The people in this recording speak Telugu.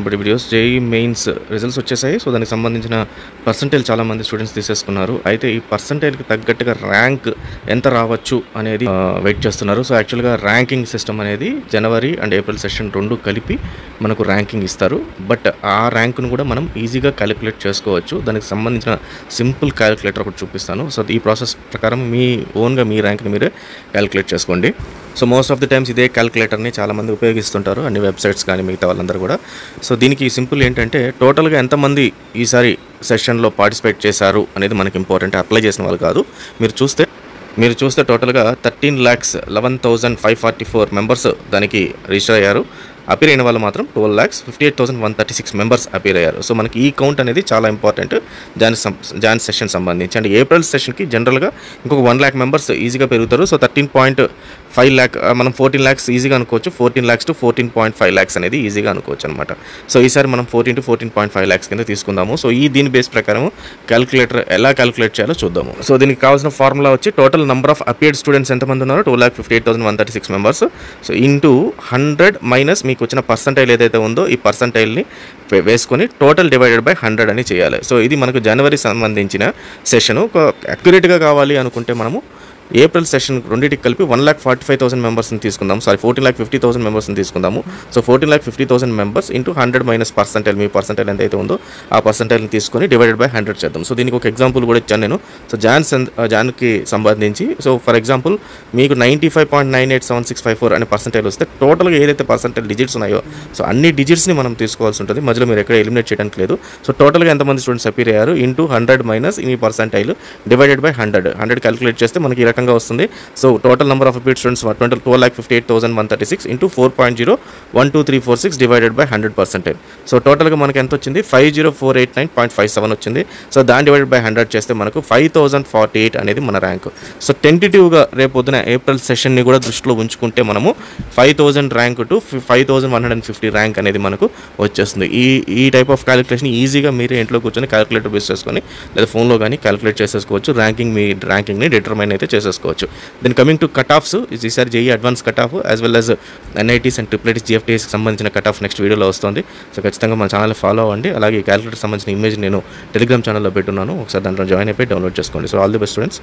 ఇప్పుడు వీడియోస్ జేఈ మెయిన్స్ రిజల్ట్స్ వచ్చేసాయి. సో దానికి సంబంధించిన పర్సంటేజ్ చాలామంది స్టూడెంట్స్ తీసేసుకున్నారు. అయితే ఈ పర్సంటేజ్కి తగ్గట్టుగా ర్యాంక్ ఎంత రావచ్చు అనేది వెయిట్ చేస్తున్నారు. సో యాక్చువల్గా ర్యాంకింగ్ సిస్టమ్ అనేది జనవరి అండ్ ఏప్రిల్ సెషన్ రెండు కలిపి మనకు ర్యాంకింగ్ ఇస్తారు. బట్ ఆ ర్యాంక్ను కూడా మనం ఈజీగా క్యాలిక్యులేట్ చేసుకోవచ్చు. దానికి సంబంధించిన సింపుల్ క్యాలిక్యులేటర్ ఒకటి చూపిస్తాను. సో ఈ ప్రాసెస్ ప్రకారం మీ ఓన్గా మీ ర్యాంక్ని మీరే క్యాలిక్యులేట్ చేసుకోండి. So most of the times ఇదే క్యాలిక్యులేటర్ని చాలామంది ఉపయోగిస్తుంటారు, అన్ని వెబ్సైట్స్ కానీ మిగతా వాళ్ళందరూ కూడా. సో దీనికి సింపుల్ ఏంటంటే టోటల్గా ఎంతమంది ఈసారి సెషన్లో పార్టిసిపేట్ చేశారు అనేది మనకి ఇంపార్టెంట్, అప్లై చేసిన వాళ్ళు కాదు. మీరు చూస్తే టోటల్గా 13,11,544 మెంబర్స్ దానికి రిజిస్టర్ అయ్యారు. అపీర్ అయిన వాళ్ళు మాత్రం 12,58,136 మెంబర్స్ అపీర్ అయ్యారు. సో మనకి ఈ కౌంట్ అనేది చాలా ఇంపార్టెంట్ జాన్ సెషన్ సంబంధించి. అండ్ ఏప్రిల్ సెషన్కి జనరల్గా ఇంకొక 1 lakh మెంబర్స్ ఈజీగా పెరుగుతారు. సో 13.5 lakh మనం 14 lakhs ఈజీగా అనుకోవచ్చు. 14 lakhs to 14.5 lakhs అనేది ఈజీగా అనుకోవచ్చు అనమాట. సో ఈసారి మనం 14 to 14.5 lakhs కింద తీసుకుందాము. సో దీని బేస్ ప్రకారం క్యాలిక్యులేటర్ ఎలా క్యాలిక్యులేట్ చేయాలో చూద్దాము. సో దీనికి కావాల్సిన ఫార్ములా వచ్చి total number of appeared students ఎంతమంది ఉన్నారు, 2,58,136 మెంబర్స్. సో ఇంటూ 100 మైనస్ మీకు వచ్చిన పర్సంటైల్ ఏదైతే ఉందో ఈ పర్సంటైల్ని వేసుకొని టోటల్ డివైడెడ్ బై 100 అని చేయాలి. సో ఇది మనకు జనవరి సంబంధించిన సెషను. అక్యురేట్గా కావాలి అనుకుంటే మనము ఏప్రిల్ సెషన్ రెండింటికి కలిపి 1,45,000 మెంబర్స్ని తీసుకుందాం. 14,50,000 మెంబర్స్ని తీసుకుందాము. So 14,50,000 members into 100 minus percentile, మీ పర్సంటైల్ ఎంతైతే ఉందో ఆ పర్సంటైల్ని తీసుకొని డివైడెడ్ బై 100 చేద్దాం. సో దీనికి ఒక ఎగ్జాంపుల్ కూడా ఇచ్చాను నేను. సో జాన్కి సంబంధించి సో ఫర్ ఎగ్జాంపుల్ మీకు 95.987654 అనే పర్సంటైల్ వస్తే టోటల్గా ఏదైతే పర్సంటైల్ డిజిట్స్ ఉన్నాయో సో అన్ని డిజిట్స్ని మనం తీసుకోవాల్సి ఉంటుంది. మధ్యలో మీరు ఎక్కడ ఎలిమినేట్ చేయడానికి లేదు. సో టోటల్గా ఎంతమంది స్టూడెంట్స్ అపీర్ అయ్యారు ఇంటూ 100 మైనస్ ఈ పర్సంటైల్ డివైడెడ్ బై 100 క్యాలిక్యులేట్ చేస్తే మనకి వస్తుంది. So total number of appeared students 12,58,136 into 4.012,346 divided by 100%. So టోటల్గా మనకి ఎంత వచ్చింది, 50,489.57 వచ్చింది. సో దాన్ని డివైడెడ్ బై 100 చేస్తే మనకు 5,048 అనేది మన ర్యాంక్. సో టెంటేటివ్గా రేపొద్దున ఏప్రిల్ సెషన్ని కూడా దృష్టిలో ఉంచుకుంటే మనము 5,000 ర్యాంక్ టు 5,150 ర్యాంక్ అనేది మనకు వచ్చేస్తుంది. ఈ టైప్ ఆఫ్ క్యాలిక్యులేషన్ ఈజీగా మీరే ఇంట్లో కూర్చొని క్యాలిక్యులేటర్ బేస్ చేసుకొని లేదా ఫోన్లో కానీ క్యాలిక్యులేట్ చేసేసుకోవచ్చు. మీ ర్యాంకింగ్ని డిటర్మైన్ అయితే చేసేసుకోవచ్చు. Then coming to cut offs, ఈసారి JEE advance cut off as well as NITs and triple జిఎఫ్టీఎస్కి సంబంధించిన కట్ ఆఫ్ నెక్స్ట్ వీడియోలో వస్తుంది. సో ఖచ్చితంగా మన ఛానల్ ఫాలో అవ్వండి. అలాగే క్యాలిక్యులేటర్ సంబంధించిన ఇమేజ్ నేను టెలిగ్రామ్ ఛానల్లో పెట్టున్నాను, ఒకసారి దాంట్లో జాయిన్ అయిపోయి డౌన్లోడ్ చేసుకోండి. So all the best students.